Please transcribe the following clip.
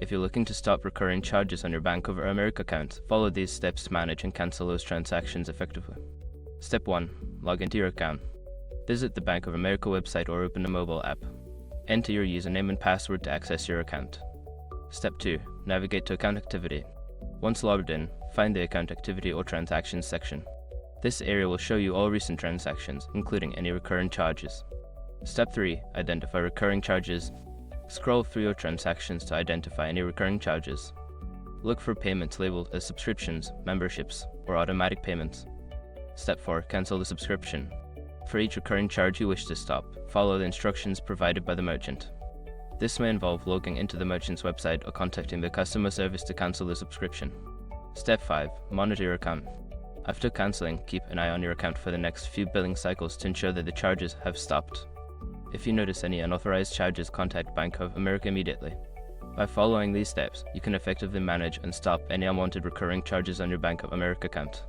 If you're looking to stop recurring charges on your Bank of America account, follow these steps to manage and cancel those transactions effectively. Step 1. Log into your account. Visit the Bank of America website or open a mobile app. Enter your username and password to access your account. Step 2. Navigate to Account Activity. Once logged in, find the Account Activity or Transactions section. This area will show you all recent transactions, including any recurring charges. Step 3. Identify recurring charges. Scroll through your transactions to identify any recurring charges. Look for payments labeled as subscriptions, memberships, or automatic payments. Step 4. Cancel the subscription. For each recurring charge you wish to stop, follow the instructions provided by the merchant. This may involve logging into the merchant's website or contacting the customer service to cancel the subscription. Step 5. Monitor your account. After cancelling, keep an eye on your account for the next few billing cycles to ensure that the charges have stopped. If you notice any unauthorized charges, contact Bank of America immediately. By following these steps, you can effectively manage and stop any unwanted recurring charges on your Bank of America account.